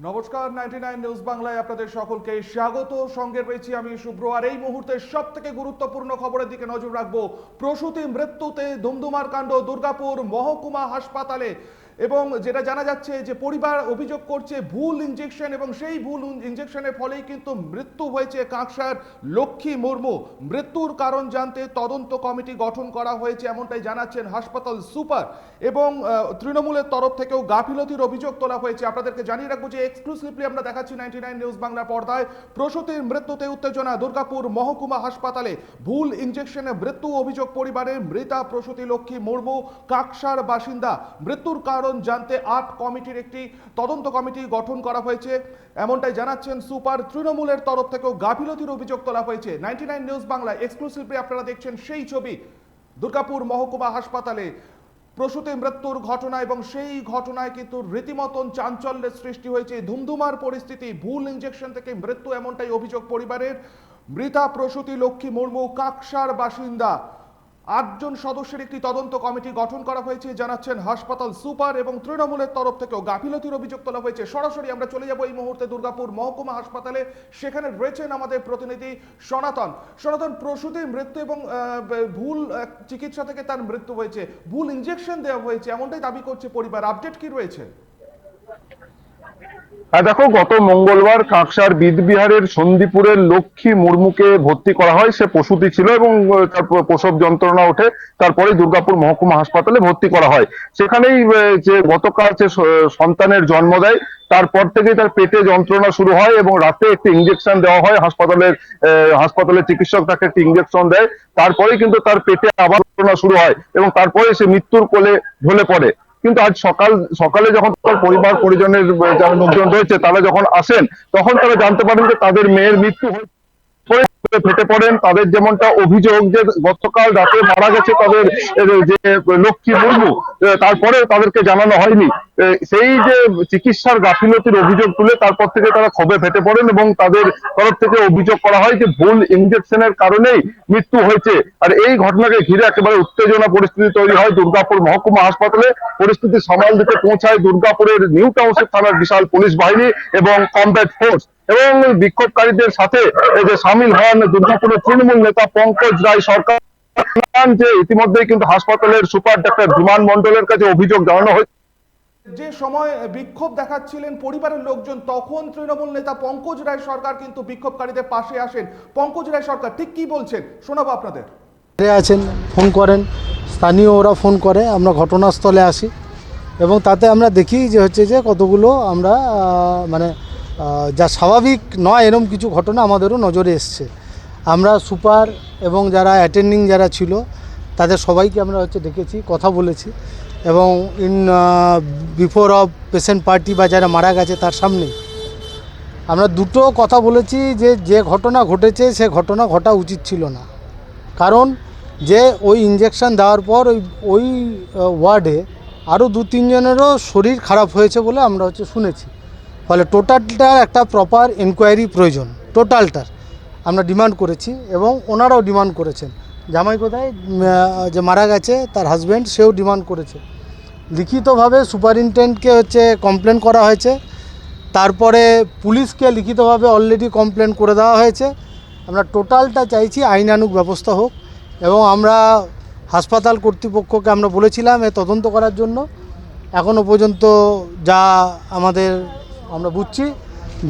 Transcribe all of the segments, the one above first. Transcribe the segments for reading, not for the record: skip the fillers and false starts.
নমস্কার, 99 নিউজ বাংলায় আপনাদের সকলকে স্বাগত। সঙ্গে রয়েছি আমি শুভ্র। আর এই মুহূর্তে সব থেকে গুরুত্বপূর্ণ খবরের দিকে নজর রাখবো। প্রসূতি মৃত্যুতে ধুমধুমার কাণ্ড দুর্গাপুর মহকুমা হাসপাতালে। এবং যেটা জানা যাচ্ছে যে পরিবার অভিযোগ করছে ভুল ইনজেকশন, এবং সেই ভুল ইনজেকশনের ফলেই কিন্তু মৃত্যু হয়েছে কাঁকসার লক্ষ্মী মুর্মু। মৃত্যুর কারণ জানতে তদন্ত কমিটি গঠন করা হয়েছে, এমনটাই জানাচ্ছেন হাসপাতাল সুপার। এবং তৃণমূলের তরফ থেকেও গাফিলতির অভিযোগ তোলা হয়েছে। আপনাদেরকে জানিয়ে রাখবো যে এক্সক্লুসিভলি আমরা দেখাচ্ছি 99 নিউজ বাংলা পর্দায়। প্রসূতির মৃত্যুতে উত্তেজনা দুর্গাপুর মহকুমা হাসপাতালে। ভুল ইনজেকশনে মৃত্যু অভিযোগ পরিবারের। মৃতা প্রসূতি লক্ষ্মী মুর্মু কাঁকসার বাসিন্দা। মৃত্যুর কারণ জানতে 8 কমিটির একটি তদন্ত কমিটি গঠন করা হয়েছে, এমনটাই জানাচ্ছেন সুপার। তৃণমূলের তরফ থেকেও গাফিলতির অভিযোগ তোলা হয়েছে। 99 নিউজ বাংলা এক্সক্লুসিভলি আপনারা দেখছেন সেই ছবি। দুর্গাপুর মহকুমা হাসপাতালে প্রসূতি মৃত্যুর ঘটনা, এবং সেই ঘটনায় কিন্তু রীতিমতন চাঞ্চল্যের সৃষ্টি হয়েছে। ধুমধুমার পরিস্থিতি, ভুল ইনজেকশন থেকে মৃত্যু, এমনটাই অভিযোগ পরিবারের। মৃতা প্রসূতি লক্ষ্মী মুর্মু কাঁকসার বাসিন্দা। 8 জন সদস্যের একটি তদন্ত কমিটি গঠন করা হয়েছে জানাচ্ছেন হাসপাতাল সুপার। এবং তৃণমূলের তরফ থেকেও গাফিলতির অভিযোগ তোলা হয়েছে। সরাসরি আমরা চলে যাব এই মুহূর্তে দুর্গাপুর মহকুমা হাসপাতালে। সেখানে রয়েছেন আমাদের প্রতিনিধি সনাতন। সনাতন, প্রসূতির মৃত্যু এবং ভুল চিকিৎসা থেকে তার মৃত্যু হয়েছে, ভুল ইনজেকশন দেওয়া হয়েছে, এমনটাই দাবি করছে পরিবার। আপডেট কি রয়েছে? দেখো, গত মঙ্গলবার কাঁকসার বিদবিহারের সন্দীপুরের লক্ষ্মী মুর্মুকে ভর্তি করা হয়। সে প্রসূতি ছিল এবং তার প্রসব যন্ত্রণা ওঠে, তারপরে দুর্গাপুর মহকুমা হাসপাতালে ভর্তি করা হয়। সেখানেই যে গতকাল সে সন্তানের জন্ম দেয়, তারপর থেকেই তার পেটে যন্ত্রণা শুরু হয় এবং রাতে একটি ইঞ্জেকশন দেওয়া হয়। হাসপাতালের চিকিৎসক তাকে একটি ইঞ্জেকশন দেয়। তারপরেই কিন্তু তার পেটে আবার যন্ত্রণা শুরু হয় এবং তারপরে সে মৃত্যুর কোলে ঢলে পড়ে। কিন্তু আজ সকালে যখন তার পরিবার পরিজনের যারা লোকজন রয়েছে তারা যখন আসেন, তখন তারা জানতে পারেন যে তাদের মেয়ের মৃত্যু হয়েছে। ফেটে পড়েন। তাদের যেমনটা অভিযোগ যে গতকাল রাতে মারা গেছে তাদের যে লক্ষ্মী মুর্মু, তারপরে তাদেরকে জানানো হয়নি। সেই যে চিকিৎসার গাফিলতির অভিযোগ তুলে তারপর থেকে তারা ক্ষোভে ফেটে পড়েন এবং তাদের তরফ থেকে অভিযোগ করা হয় যে ভুল ইনজেকশনের কারণেই মৃত্যু হয়েছে। আর এই ঘটনাকে ঘিরে একেবারে উত্তেজনা পরিস্থিতি তৈরি হয় দুর্গাপুর মহকুমা হাসপাতালে। পরিস্থিতি সামাল দিতে পৌঁছায় দুর্গাপুরের নিউ টাউনশিপ থানার বিশাল পুলিশ বাহিনী এবং কমব্যাট ফোর্স। এবং বিক্ষোভকারীদের সাথে যে সামিল হন দুর্গাপুরের তৃণমূল নেতা পঙ্কজ রায় সরকার। যে ইতিমধ্যেই কিন্তু হাসপাতালের সুপার ডাক্তার বিমান মন্ডলের কাছে অভিযোগ জানানো হয়েছে। যে সময় বিক্ষোভ দেখাচ্ছিলেন পরিবারের লোকজন, তখন তৃণমূল নেতা পঙ্কজ রায় সরকার কিন্তু বিক্ষোভকারীদের পাশে আসেন। পঙ্কজ রায় সরকার ঠিক কি বলছেন শোনাবো আপনাদের। আছেন, ফোন করেন, স্থানীয় ওরা ফোন করে, আমরা ঘটনাস্থলে আসি এবং তাতে আমরা দেখি যে হচ্ছে যে কতগুলো আমরা মানে যা স্বাভাবিক নয় এরকম কিছু ঘটনা আমাদেরও নজরে এসছে। আমরা সুপার এবং যারা অ্যাটেন্ডিং যারা ছিল তাদের সবাইকে আমরা ডেকেছি, কথা বলেছি এবং বিফোর অফ পেশেন্ট পার্টি বা যারা মারা গেছে তার সামনে আমরা দুটো কথা বলেছি যে যে ঘটনা ঘটেছে সে ঘটনা ঘটা উচিত ছিল না। কারণ যে ওই ইঞ্জেকশন দেওয়ার পর ওই ওয়ার্ডে আরও 2-3 জনেরও শরীর খারাপ হয়েছে বলে আমরা শুনেছি। ফলে টোটালটার একটা প্রপার এনকোয়ারি প্রয়োজন, টোটালটার আমরা ডিমান্ড করেছি এবং ওনারাও ডিমান্ড করেছেন। জামাই কোথায় যে মারা গেছে তার হাজব্যান্ড, সেও ডিমান্ড করেছে। লিখিতভাবে সুপারিনটেন্ডেন্টকে কমপ্লেন করা হয়েছে, তারপরে পুলিশকে লিখিতভাবে অলরেডি কমপ্লেন করে দেওয়া হয়েছে। আমরা টোটালটা চাইছি আইনানুগ ব্যবস্থা হোক এবং আমরা হাসপাতাল কর্তৃপক্ষকে আমরা বলেছিলাম এ তদন্ত করার জন্য। এখনও পর্যন্ত যা আমরা বুঝছি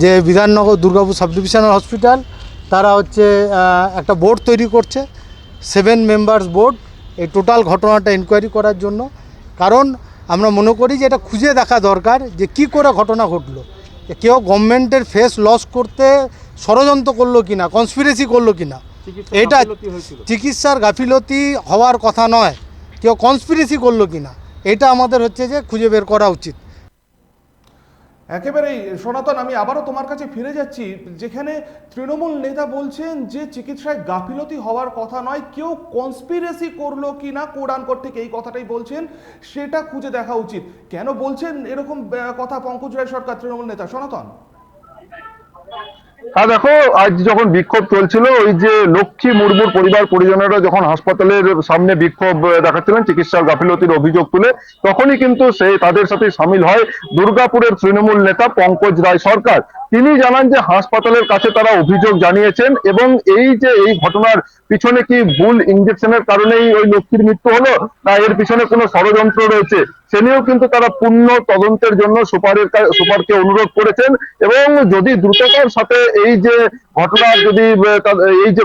যে Bidhannagar Durgapur sub divisional hospital তারা একটা বোর্ড তৈরি করছে, 7 মেম্বার্স বোর্ড, এই টোটাল ঘটনাটা ইনকোয়ারি করার জন্য। কারণ আমরা মনে করি যে এটা খুঁজে দেখা দরকার যে কী করে ঘটনা ঘটলো, কেউ গভর্নমেন্টের ফেস লস করতে ষড়যন্ত্র করলো কিনা, কনস্পিরেসি করলো কিনা। এটা চিকিৎসার গাফিলতি হওয়ার কথা নয়, কেউ কনস্পিরেসি করলো কিনা, এটা আমাদের যে খুঁজে বের করা উচিত। একেবারেই সনাতন, আমি আবারও তোমার কাছে ফিরে যাচ্ছি, যেখানে তৃণমূল নেতা বলছেন যে চিকিৎসায় গাফিলতি হওয়ার কথা নয়, কেউ কনস্পিরেসি করলো কিনা কোরআন কর্তৃক এই কথাটাই বলছেন, সেটা খুঁজে দেখা উচিত। কেন বলছেন এরকম কথা পঙ্কজ রায় সরকার তৃণমূল নেতা? সনাতন, হ্যাঁ দেখো, আজ যখন বিক্ষোভ চলছিল, ওই যে লক্ষ্মী মুর্মুর পরিবার পরিজনেরা যখন হাসপাতালের সামনে বিক্ষোভ দেখাচ্ছিলেন চিকিৎসার গাফিলতির অভিযোগ তুলে, তখনই কিন্তু তাদের সাথে সামিল হয় দুর্গাপুরের তৃণমূল নেতা পঙ্কজ রায় সরকার। তিনি জানান যে হাসপাতালের কাছে তারা অভিযোগ জানিয়েছেন এবং এই ঘটনার পিছনে কি ভুল ইঞ্জেকশনের কারণেই ওই লক্ষ্মীর মৃত্যু হলো, না এর পিছনে কোনো ষড়যন্ত্র রয়েছে, সে নিয়েও কিন্তু তারা পূর্ণ তদন্তের জন্য সুপারকে অনুরোধ করেছেন। এবং যদি দ্রুততার সাথে এই যে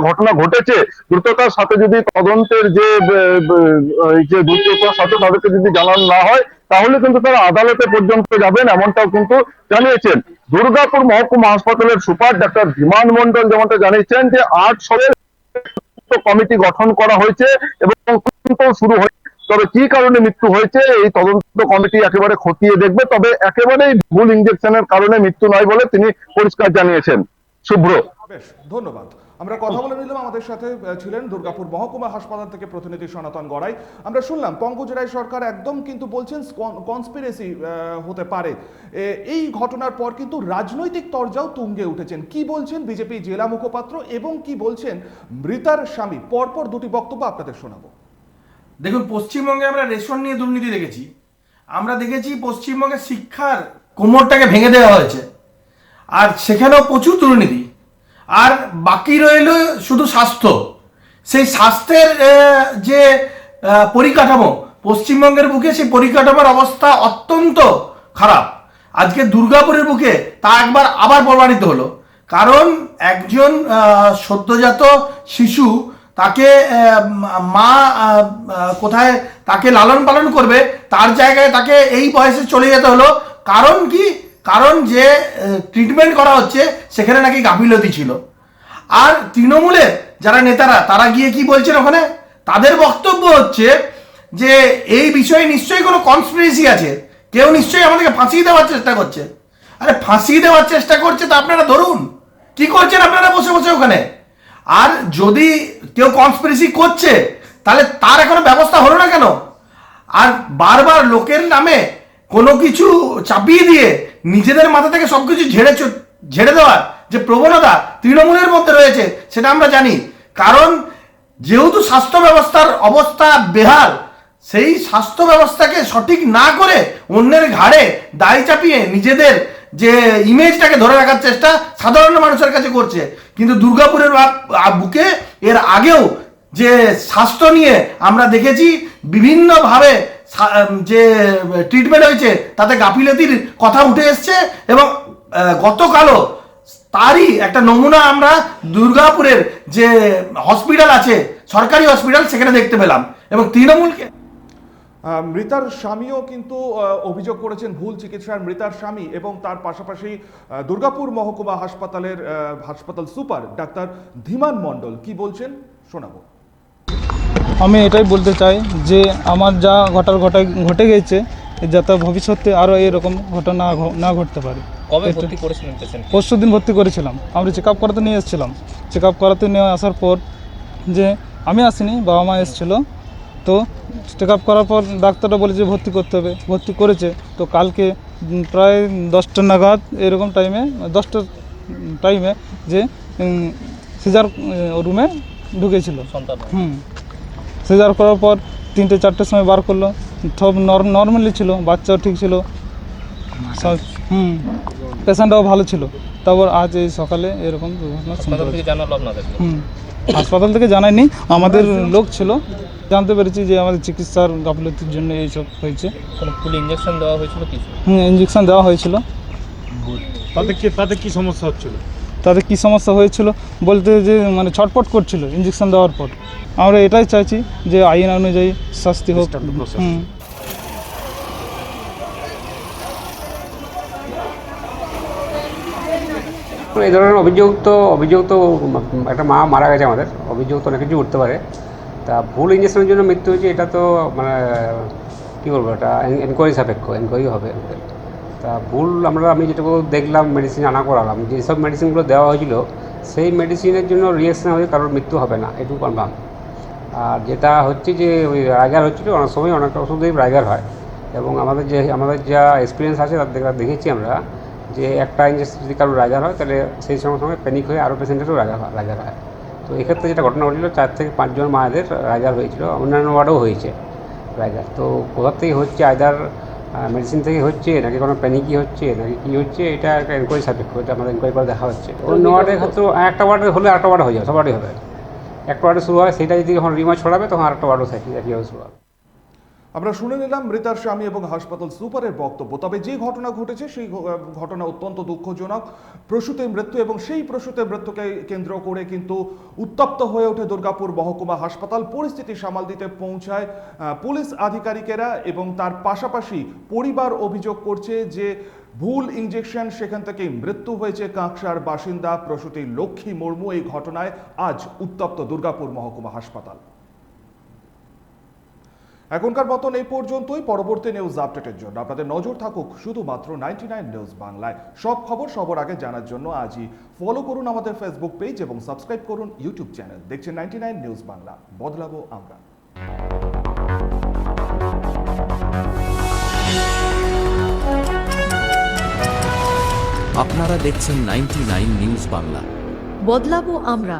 ঘটনা ঘটেছে, দ্রুততার সাথে যদি তদন্তের যে দ্রুততার সাথে তাদেরকে যদি জানানো না হয়, তাহলে কিন্তু তারা আদালতে পর্যন্ত যাবেন, এমনটাও কিন্তু জানিয়েছেন। দুর্গাপুর মহকুমা হাসপাতালের সুপার ডাক্তার ধীমান মণ্ডল যেমনটা জানিয়েছেন যে 8 সদস্যের কমিটি গঠন করা হয়েছে এবং তদন্ত শুরু হয়েছে। তবে কি কারণে মৃত্যু হয়েছে এই তদন্ত কমিটি একেবারে খতিয়ে দেখবে, তবে একেবারেই ভুল ইঞ্জেকশনের কারণে মৃত্যু নয় বলে তিনি পরিষ্কার জানিয়েছেন। শুভ্র। বেশ, ধন্যবাদ। আমরা কথা বলে নিলাম, আমাদের সাথে ছিলেন দুর্গাপুর মহকুমা হাসপাতাল থেকে প্রতিনিধি সনাতন গড়াই। আমরা শুনলাম পঙ্কজ রায় সরকার একদম কিন্তু বলছেন কনস্পিরেসি হতে পারে। এই ঘটনার পর কিন্তু রাজনৈতিক তরজাও তুঙ্গে উঠেছেন। কি বলছেন বিজেপি জেলা মুখপাত্র এবং কি বলছেন মৃতার স্বামী, পরপর দুটি বক্তব্য আপনাদের শোনাবো। দেখুন, পশ্চিমবঙ্গে আমরা রেশন নিয়ে দুর্নীতি দেখেছি, আমরা দেখেছি পশ্চিমবঙ্গে শিক্ষার কোমরটাকে ভেঙে দেওয়া হয়েছে, আর সেখানেও প্রচুর দুর্নীতি। আর বাকি রইল শুধু স্বাস্থ্য। সেই স্বাস্থ্যের যে পরিকাঠামো পশ্চিমবঙ্গের বুকে, সেই পরিকাঠামোর অবস্থা অত্যন্ত খারাপ। আজকে দুর্গাপুরের বুকে তা একবার আবার প্রমাণিত হলো। কারণ একজন সদ্যজাত শিশু, তাকে মা কোথায় তাকে লালন পালন করবে, তার জায়গায় তাকে এই বয়সে চলে যেতে হলো। কারণ কি? কারণ যে ট্রিটমেন্ট করা হচ্ছে সেখানে নাকি গাফিলতি ছিল। আর তৃণমূলের যারা নেতারা, তারা গিয়ে কি বলছেন ওখানে, তাদের বক্তব্য হচ্ছে যে এই বিষয়ে নিশ্চয়ই কোনো কনস্পিরেসি আছে, কেউ নিশ্চয়ই আমাদেরকে ফাঁসিয়ে দেওয়ার চেষ্টা করছে। আরে ফাঁসিয়ে দেওয়ার চেষ্টা করছে তা আপনারা ধরুন, কি করছেন আপনারা বসে বসে ওখানে? আর যদি কেউ কনস্পিরেসি করছে, তাহলে তার এখনো ব্যবস্থা হলো না কেন? আর বারবার লোকের নামে কোনো কিছু চাপিয়ে দিয়ে নিজেদের মাথা থেকে সবকিছু ঝেড়ে দেওয়ার যে প্রবণতা তৃণমূলের মধ্যে রয়েছে, সেটা আমরা জানি। কারণ যেহেতু স্বাস্থ্য ব্যবস্থার অবস্থা বেহাল, সেই স্বাস্থ্য ব্যবস্থাকে সঠিক না করে অন্যের ঘাড়ে দায় চাপিয়ে নিজেদের যে ইমেজটাকে ধরে রাখার চেষ্টা সাধারণ মানুষের কাছে করছে। কিন্তু দুর্গাপুরের বুকে এর আগেও যে স্বাস্থ্য নিয়ে আমরা দেখেছি বিভিন্নভাবে যে ট্রিটমেন্ট হয়েছে, তাতে গাফিলতির কথা উঠে এসছে। এবং গতকালও তারই একটা নমুনা আমরা দুর্গাপুরের যে হসপিটাল আছে, সরকারি হসপিটাল, সেখানে দেখতে পেলাম। এবং তৃণমূলকে মৃতার স্বামীও কিন্তু অভিযোগ করেছেন ভুল চিকিৎসার, মৃতার স্বামী এবং তার পাশাপাশি দুর্গাপুর মহকুমা হাসপাতাল সুপার ডাক্তার ধীমান মণ্ডল কি বলছেন শোনাবো। আমি এটাই বলতে চাই যে আমার যা ঘটে গেছে, যাতে ভবিষ্যতে আরও এরকম ঘটনা না ঘটতে পারে। কবে ভর্তি করেছিলেন পেশেন্ট? পরশু দিন ভর্তি করেছিলাম। আমরা চেক আপ করাতে নিয়ে এসেছিলাম। চেক আপ করাতে নিয়ে আসার পর, যে আমি আসিনি, বাবা মা এসেছিলো, তো চেক আপ করার পর ডাক্তারটা বলেছে ভর্তি করতে হবে, ভর্তি করেছে। তো কালকে প্রায় 10টা নাগাদ এরকম টাইমে, 10টার টাইমে যে সিজার রুমে ঢুকেছিল সন্তান। সিজার করার পর 3টে-4টের সময় বার করলো। সব নর্মালি ছিল, বাচ্চাও ঠিক ছিল, পেশেন্টটাও ভালো ছিল। তারপর আজ এই সকালে এরকম দুর্ঘটনা হাসপাতাল থেকে জানায়নি, আমাদের লোক ছিল, জানতে পেরেছি যে আমাদের চিকিৎসার গাফিলতির জন্য এইসব হয়েছে। কোনো ফুল ইঞ্জেকশন দেওয়া হয়েছিল কিছু? ইঞ্জেকশন দেওয়া হয়েছিল। তাতে কি সমস্যা হচ্ছিল? তাদের কি সমস্যা হয়েছিল বলতে, যে মানে ছটপট করছিল ইঞ্জেকশন দেওয়ার পর। আমরা এটাই চাইছি যে আইন অনুযায়ী শাস্তি হোক। এই ধরনের অভিযোগ তো একটা মা মারা গেছে আমাদের, অভিযোগ তো অনেক কিছু উঠতে পারে। তা ভুল ইঞ্জেকশনের জন্য মৃত্যু হয়েছে, এটা তো মানে কী বলবো, এটা এনকোয়ারি সাপেক্ষ, এনকোয়ারি হবে। তা ভুল আমি যেটুকু দেখলাম, মেডিসিন আনা করালাম, যেসব মেডিসিনগুলো দেওয়া হয়েছিল সেই মেডিসিনের জন্য রিয়াকশান হয়ে কারোর মৃত্যু হবে না, এটুকু কনফার্ম। আর যেটা হচ্ছে যে ওই রাইগার হচ্ছিলো, অনেক সময় অনেক ওষুধেই রাইগার হয়। এবং আমাদের যা এক্সপিরিয়েন্স আছে তার দেখেছি আমরা যে একটা ইঞ্জেকশন যদি কারো রাজার হয় তাহলে সেই সঙ্গে সঙ্গে প্যানিক হয়ে আরও পেশেন্টেরও রাজার হয়। তো এক্ষেত্রে যেটা ঘটনা ঘটেছিল 4 থেকে 5 জন মায়েদের রাজার হয়েছিল, অন্যান্য ওয়ার্ডেও হয়েছে রাজার। তো কোথার থেকে হচ্ছে, আইদার মেডিসিন থেকে হচ্ছে নাকি কোনো প্যানিকই হচ্ছে নাকি কী হচ্ছে, এটা একটা এনকোয়ারি সাপেক্ষ, এটা আমাদের এনকোয়ারি করে দেখা হচ্ছে। অন্য ওয়ার্ডের ক্ষেত্রে একটা ওয়ার্ডে হলে আরেকটা ওয়ার্ডে হয়ে যাবে, সবারই হবে। একটা ওয়ার্ডে শুরু হয়, সেটা যদি যখন রিমার্চ ছড়াবে তখন আরেকটা ওয়ার্ডও থাকি একইভাবে শুরু হবে। আমরা শুনে নিলাম মৃতার স্বামী এবং হাসপাতাল সুপারের বক্তব্য। তবে যে ঘটনা ঘটেছে সেই ঘটনা অত্যন্ত দুঃখজনক। প্রসূতির মৃত্যু এবং সেই প্রসূতির মৃত্যুকে কেন্দ্র করে কিন্তু উত্তপ্ত হয়ে ওঠে দুর্গাপুর মহকুমা হাসপাতাল। পরিস্থিতি সামাল দিতে পৌঁছায় পুলিশ আধিকারিকেরা এবং তার পাশাপাশি পরিবার অভিযোগ করছে যে ভুল ইঞ্জেকশন, সেখান থেকেই মৃত্যু হয়েছে কাঁকসার বাসিন্দা প্রসূতি লক্ষ্মী মুর্মু। এই ঘটনায় আজ উত্তপ্ত দুর্গাপুর মহকুমা হাসপাতাল। এখনকার মতন এই পর্যন্তই। পরবর্তী নিউজ আপডেটের জন্য আপনাদের নজর থাকুক শুধুমাত্র 99 নিউজ বাংলায়। সব খবর সবার আগে জানার জন্য আজই ফলো করুন আমাদের ফেসবুক পেজ এবং সাবস্ক্রাইব করুন ইউটিউব চ্যানেল। দেখছেন 99 নিউজ বাংলা, বদলাবো আমরা। আপনারা দেখছেন 99 নিউজ বাংলা, বদলাবো আমরা।